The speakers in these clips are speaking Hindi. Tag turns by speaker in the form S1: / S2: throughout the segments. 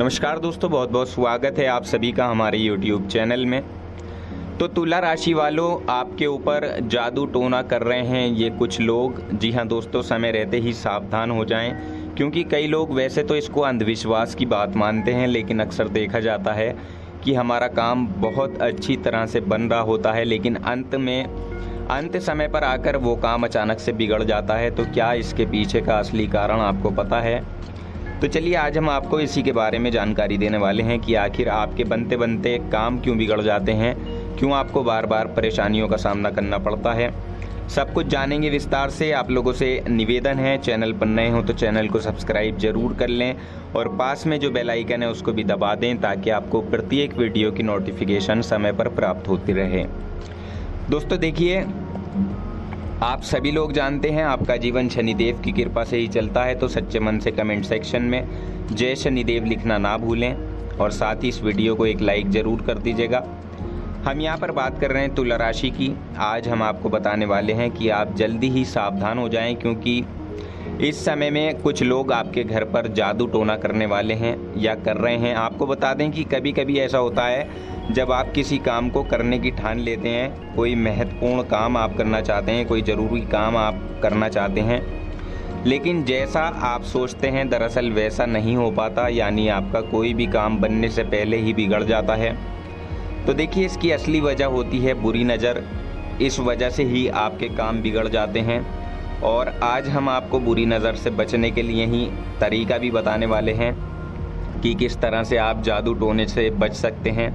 S1: नमस्कार दोस्तों, बहुत बहुत स्वागत है आप सभी का हमारे YouTube चैनल में। तो तुला राशि वालों, आपके ऊपर जादू टोना कर रहे हैं ये कुछ लोग। जी हाँ दोस्तों, समय रहते ही सावधान हो जाएं, क्योंकि कई लोग वैसे तो इसको अंधविश्वास की बात मानते हैं, लेकिन अक्सर देखा जाता है कि हमारा काम बहुत अच्छी तरह से बन रहा होता है, लेकिन अंत समय पर आकर वो काम अचानक से बिगड़ जाता है। तो क्या इसके पीछे का असली कारण आपको पता है? तो चलिए आज हम आपको इसी के बारे में जानकारी देने वाले हैं कि आखिर आपके बनते बनते काम क्यों बिगड़ जाते हैं, क्यों आपको बार बार परेशानियों का सामना करना पड़ता है। सब कुछ जानेंगे विस्तार से। आप लोगों से निवेदन है, चैनल पर नए हो तो चैनल को सब्सक्राइब जरूर कर लें और पास में जो बेल आइकन है उसको भी दबा दें, ताकि आपको प्रत्येक वीडियो की नोटिफिकेशन समय पर प्राप्त होती रहे। दोस्तों देखिए, आप सभी लोग जानते हैं आपका जीवन शनिदेव की कृपा से ही चलता है, तो सच्चे मन से कमेंट सेक्शन में जय शनिदेव लिखना ना भूलें और साथ ही इस वीडियो को एक लाइक ज़रूर कर दीजिएगा। हम यहाँ पर बात कर रहे हैं तुला राशि की। आज हम आपको बताने वाले हैं कि आप जल्दी ही सावधान हो जाएं, क्योंकि इस समय में कुछ लोग आपके घर पर जादू टोना करने वाले हैं या कर रहे हैं। आपको बता दें कि कभी कभी ऐसा होता है, जब आप किसी काम को करने की ठान लेते हैं, कोई महत्वपूर्ण काम आप करना चाहते हैं, कोई ज़रूरी काम आप करना चाहते हैं, लेकिन जैसा आप सोचते हैं दरअसल वैसा नहीं हो पाता, यानी आपका कोई भी काम बनने से पहले ही बिगड़ जाता है। तो देखिए, इसकी असली वजह होती है बुरी नज़र। इस वजह से ही आपके काम बिगड़ जाते हैं और आज हम आपको बुरी नज़र से बचने के लिए ही तरीका भी बताने वाले हैं कि किस तरह से आप जादू टोने से बच सकते हैं,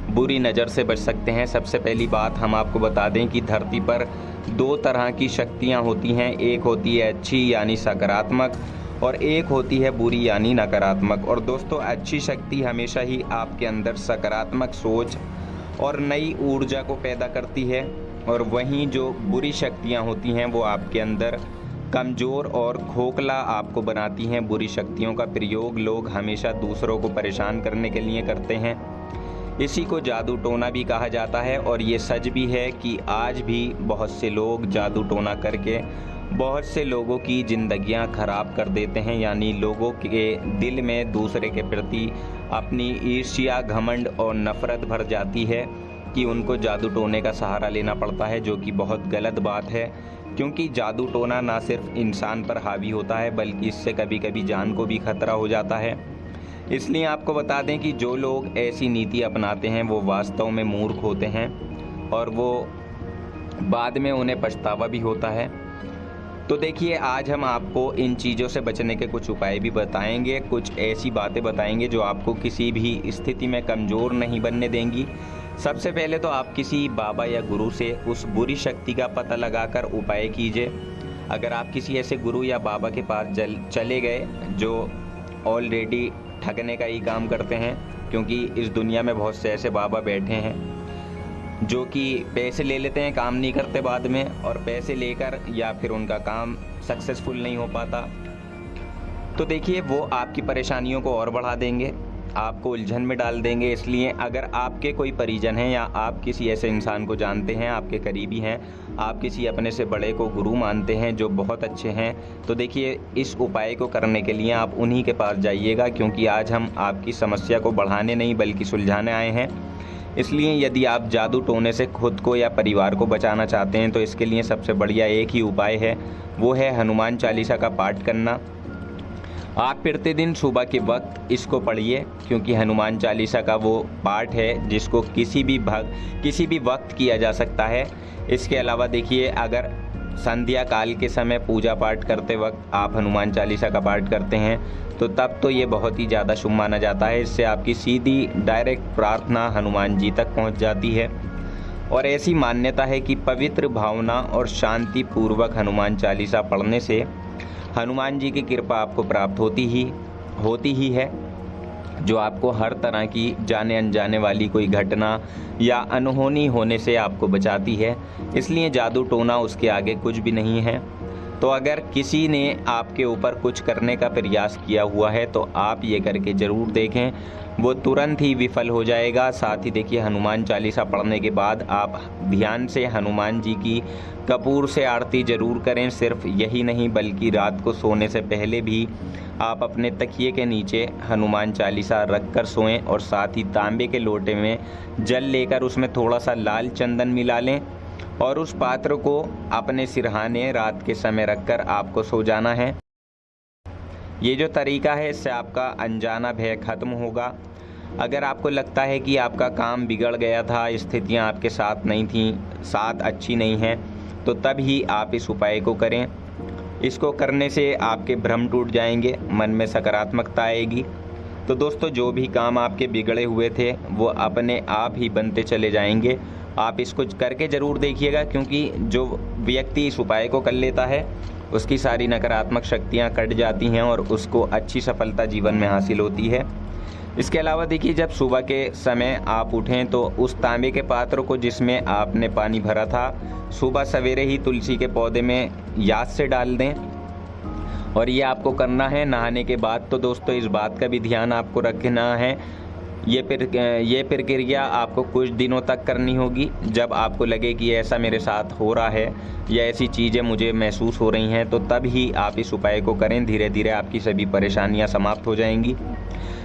S1: बुरी नज़र से बच सकते हैं। सबसे पहली बात हम आपको बता दें कि धरती पर दो तरह की शक्तियां होती हैं। एक होती है अच्छी यानी सकारात्मक और एक होती है बुरी यानी नकारात्मक। और दोस्तों, अच्छी शक्ति हमेशा ही आपके अंदर सकारात्मक सोच और नई ऊर्जा को पैदा करती है, और वहीं जो बुरी शक्तियां होती हैं वो आपके अंदर कमज़ोर और खोखला आपको बनाती हैं। बुरी शक्तियों का प्रयोग लोग हमेशा दूसरों को परेशान करने के लिए करते हैं। इसी को जादू टोना भी कहा जाता है, और ये सच भी है कि आज भी बहुत से लोग जादू टोना करके बहुत से लोगों की ज़िंदगियां खराब कर देते हैं, यानी लोगों के दिल में दूसरे के प्रति अपनी ईर्ष्या, घमंड और नफ़रत भर जाती है कि उनको जादू टोने का सहारा लेना पड़ता है, जो कि बहुत गलत बात है। क्योंकि जादू टोना ना सिर्फ इंसान पर हावी होता है, बल्कि इससे कभी कभी जान को भी खतरा हो जाता है। इसलिए आपको बता दें कि जो लोग ऐसी नीति अपनाते हैं वो वास्तव में मूर्ख होते हैं, और वो बाद में उन्हें पछतावा भी होता है। तो देखिए, आज हम आपको इन चीज़ों से बचने के कुछ उपाय भी बताएंगे, कुछ ऐसी बातें बताएंगे जो आपको किसी भी स्थिति में कमज़ोर नहीं बनने देंगी। सबसे पहले तो आप किसी बाबा या गुरु से उस बुरी शक्ति का पता लगाकर उपाय कीजिए। अगर आप किसी ऐसे गुरु या बाबा के पास चले गए जो ऑलरेडी ठगने का ही काम करते हैं, क्योंकि इस दुनिया में बहुत से ऐसे बाबा बैठे हैं जो कि पैसे ले लेते हैं, काम नहीं करते बाद में, और पैसे लेकर या फिर उनका काम सक्सेसफुल नहीं हो पाता। तो देखिए, वो आपकी परेशानियों को और बढ़ा देंगे, आपको उलझन में डाल देंगे। इसलिए अगर आपके कोई परिजन हैं या आप किसी ऐसे इंसान को जानते हैं, आपके करीबी हैं, आप किसी अपने से बड़े को गुरु मानते हैं जो बहुत अच्छे हैं, तो देखिए इस उपाय को करने के लिए आप उन्हीं के पास जाइएगा, क्योंकि आज हम आपकी समस्या को बढ़ाने नहीं बल्कि सुलझाने आए हैं। इसलिए यदि आप जादू टोने से खुद को या परिवार को बचाना चाहते हैं, तो इसके लिए सबसे बढ़िया एक ही उपाय है, वो है हनुमान चालीसा का पाठ करना। आप प्रतिदिन सुबह के वक्त इसको पढ़िए, क्योंकि हनुमान चालीसा का वो पाठ है जिसको किसी भी वक्त किया जा सकता है। इसके अलावा देखिए, अगर संध्या काल के समय पूजा पाठ करते वक्त आप हनुमान चालीसा का पाठ करते हैं, तो तब तो ये बहुत ही ज़्यादा शुभ माना जाता है। इससे आपकी सीधी डायरेक्ट प्रार्थना हनुमान जी तक पहुंच जाती है। और ऐसी मान्यता है कि पवित्र भावना और शांति पूर्वक हनुमान चालीसा पढ़ने से हनुमान जी की कृपा आपको प्राप्त होती ही है, जो आपको हर तरह की जाने अनजाने वाली कोई घटना या अनहोनी होने से आपको बचाती है। इसलिए जादू टोना उसके आगे कुछ भी नहीं है। तो अगर किसी ने आपके ऊपर कुछ करने का प्रयास किया हुआ है तो आप ये करके ज़रूर देखें, वो तुरंत ही विफल हो जाएगा। साथ ही देखिए, हनुमान चालीसा पढ़ने के बाद आप ध्यान से हनुमान जी की कपूर से आरती ज़रूर करें। सिर्फ यही नहीं बल्कि रात को सोने से पहले भी आप अपने तकिए के नीचे हनुमान चालीसा रख कर सोएं और साथ ही तांबे के लोटे में जल लेकर उसमें थोड़ा सा लाल चंदन मिला लें और उस पात्र को अपने सिरहाने रात के समय रखकर आपको सो जाना है। ये जो तरीका है इससे आपका अनजाना भय खत्म होगा। अगर आपको लगता है कि आपका काम बिगड़ गया था, स्थितियां आपके साथ नहीं थी, साथ अच्छी नहीं हैं, तो तब ही आप इस उपाय को करें। इसको करने से आपके भ्रम टूट जाएंगे, मन में सकारात्मकता आएगी। तो दोस्तों, जो भी काम आपके बिगड़े हुए थे वो अपने आप ही बनते चले जाएंगे। आप इसको करके ज़रूर देखिएगा, क्योंकि जो व्यक्ति इस उपाय को कर लेता है उसकी सारी नकारात्मक शक्तियाँ कट जाती हैं और उसको अच्छी सफलता जीवन में हासिल होती है। इसके अलावा देखिए, जब सुबह के समय आप उठें तो उस तांबे के पात्र को जिसमें आपने पानी भरा था सुबह सवेरे ही तुलसी के पौधे में याद से डाल दें और ये आपको करना है नहाने के बाद। तो दोस्तों, इस बात का भी ध्यान आपको रखना है, ये प्रक्रिया आपको कुछ दिनों तक करनी होगी। जब आपको लगे कि ऐसा मेरे साथ हो रहा है या ऐसी चीज़ें मुझे महसूस हो रही हैं, तो तब ही आप इस उपाय को करें। धीरे धीरे आपकी सभी परेशानियां समाप्त हो जाएंगी।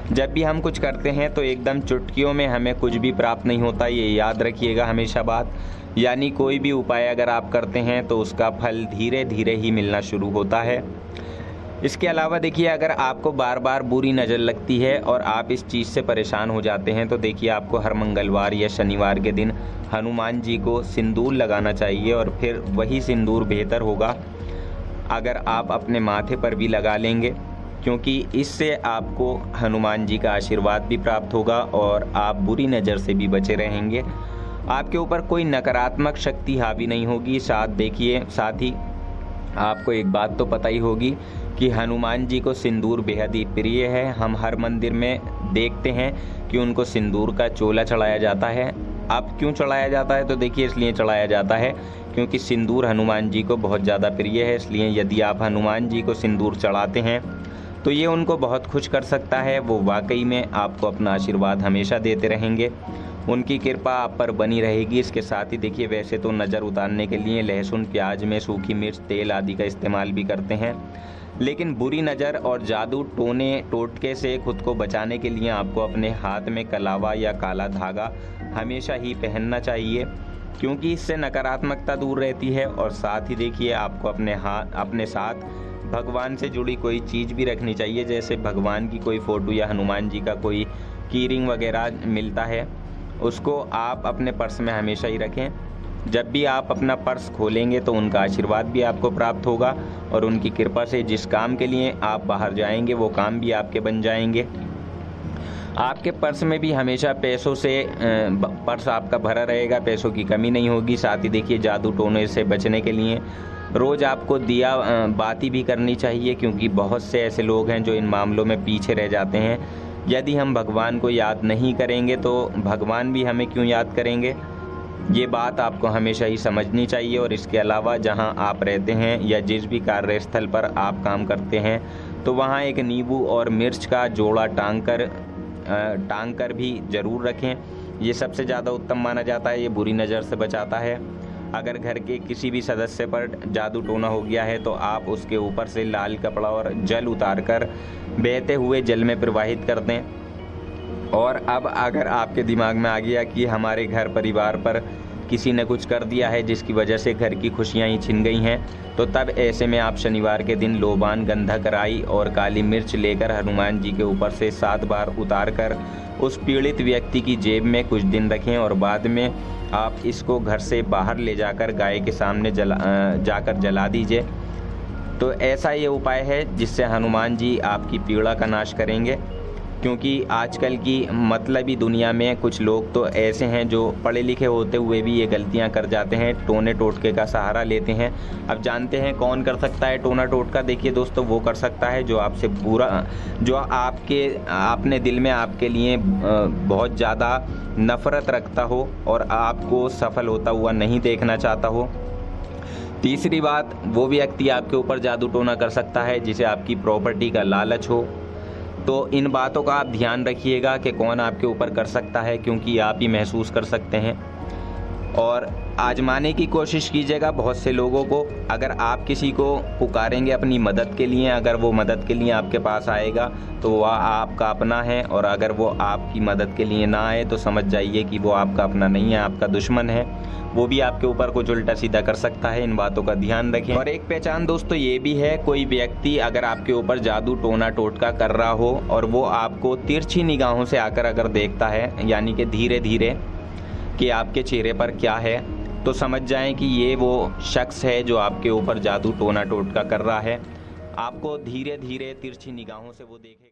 S1: जब भी हम कुछ करते हैं तो एकदम चुटकियों में हमें कुछ भी प्राप्त नहीं होता, ये याद रखिएगा हमेशा बात। यानी कोई भी उपाय अगर आप करते हैं तो उसका फल धीरे धीरे ही मिलना शुरू होता है। इसके अलावा देखिए, अगर आपको बार बार बुरी नज़र लगती है और आप इस चीज़ से परेशान हो जाते हैं तो देखिए, आपको हर मंगलवार या शनिवार के दिन हनुमान जी को सिंदूर लगाना चाहिए और फिर वही सिंदूर बेहतर होगा अगर आप अपने माथे पर भी लगा लेंगे, क्योंकि इससे आपको हनुमान जी का आशीर्वाद भी प्राप्त होगा और आप बुरी नज़र से भी बचे रहेंगे। आपके ऊपर कोई नकारात्मक शक्ति हावी नहीं होगी। साथ ही आपको एक बात तो पता ही होगी कि हनुमान जी को सिंदूर बेहद ही प्रिय है। हम हर मंदिर में देखते हैं कि उनको सिंदूर का चोला चढ़ाया जाता है। अब क्यों चढ़ाया जाता है, तो देखिए, इसलिए चढ़ाया जाता है क्योंकि सिंदूर हनुमान जी को बहुत ज़्यादा प्रिय है। इसलिए यदि आप हनुमान जी को सिंदूर चढ़ाते हैं तो ये उनको बहुत खुश कर सकता है। वो वाकई में आपको अपना आशीर्वाद हमेशा देते रहेंगे, उनकी कृपा आप पर बनी रहेगी। इसके साथ ही देखिए, वैसे तो नज़र उतारने के लिए लहसुन, प्याज में सूखी मिर्च, तेल आदि का इस्तेमाल भी करते हैं, लेकिन बुरी नज़र और जादू टोटके से खुद को बचाने के लिए आपको अपने हाथ में कलावा या काला धागा हमेशा ही पहनना चाहिए, क्योंकि इससे नकारात्मकता दूर रहती है। और साथ ही देखिए, आपको अपने साथ भगवान से जुड़ी कोई चीज़ भी रखनी चाहिए, जैसे भगवान की कोई फ़ोटो या हनुमान जी का कोई कीरिंग वगैरह मिलता है, उसको आप अपने पर्स में हमेशा ही रखें। जब भी आप अपना पर्स खोलेंगे तो उनका आशीर्वाद भी आपको प्राप्त होगा और उनकी कृपा से जिस काम के लिए आप बाहर जाएंगे वो काम भी आपके बन जाएंगे। आपके पर्स में भी हमेशा पैसों से पर्स आपका भरा रहेगा, पैसों की कमी नहीं होगी। साथ ही देखिए, जादू टोने से बचने के लिए रोज़ आपको दिया बाती भी करनी चाहिए, क्योंकि बहुत से ऐसे लोग हैं जो इन मामलों में पीछे रह जाते हैं। यदि हम भगवान को याद नहीं करेंगे तो भगवान भी हमें क्यों याद करेंगे, ये बात आपको हमेशा ही समझनी चाहिए। और इसके अलावा जहां आप रहते हैं या जिस भी कार्यस्थल पर आप काम करते हैं तो वहां एक नींबू और मिर्च का जोड़ा टांग कर भी ज़रूर रखें। ये सबसे ज़्यादा उत्तम माना जाता है, ये बुरी नज़र से बचाता है। अगर घर के किसी भी सदस्य पर जादू टोना हो गया है तो आप उसके ऊपर से लाल कपड़ा और जल उतारकर बहते हुए जल में प्रवाहित कर दें। और अब अगर आपके दिमाग में आ गया कि हमारे घर परिवार पर किसी ने कुछ कर दिया है जिसकी वजह से घर की खुशियां ही छिन गई हैं, तो तब ऐसे में आप शनिवार के दिन लोबान, गंधक, राई और काली मिर्च लेकर हनुमान जी के ऊपर से 7 बार उतार कर उस पीड़ित व्यक्ति की जेब में कुछ दिन रखें और बाद में आप इसको घर से बाहर ले जाकर गाय के सामने जाकर जला दीजिए। तो ऐसा ये उपाय है जिससे हनुमान जी आपकी पीड़ा का नाश करेंगे। क्योंकि आजकल की मतलबी दुनिया में कुछ लोग तो ऐसे हैं जो पढ़े लिखे होते हुए भी ये गलतियां कर जाते हैं, टोने टोटके का सहारा लेते हैं। अब जानते हैं कौन कर सकता है टोना टोटका। देखिए दोस्तों, वो कर सकता है जो आपसे बुरा, जो आपने दिल में आपके लिए बहुत ज़्यादा नफ़रत रखता हो और आपको सफल होता हुआ नहीं देखना चाहता हो। तीसरी बात, वो व्यक्ति आपके ऊपर जादू टोना कर सकता है जिसे आपकी प्रॉपर्टी का लालच हो। तो इन बातों का आप ध्यान रखिएगा कि कौन आपके ऊपर कर सकता है, क्योंकि आप ही महसूस कर सकते हैं। और आजमाने की कोशिश कीजिएगा बहुत से लोगों को। अगर आप किसी को पुकारेंगे अपनी मदद के लिए, अगर वो मदद के लिए आपके पास आएगा तो वह आपका अपना है, और अगर वो आपकी मदद के लिए ना आए तो समझ जाइए कि वो आपका अपना नहीं है, आपका दुश्मन है। वो भी आपके ऊपर कुछ उल्टा सीधा कर सकता है। इन बातों का ध्यान रखें। और एक पहचान दोस्तों ये भी है, कोई व्यक्ति अगर आपके ऊपर जादू टोना टोटका कर रहा हो और वो आपको तिरछी निगाहों से आकर अगर देखता है, यानी कि धीरे धीरे कि आपके चेहरे पर क्या है, तो समझ जाएं कि ये वो शख्स है जो आपके ऊपर जादू टोना टोटका कर रहा है। आपको धीरे धीरे तिरछी निगाहों से वो देखेगा।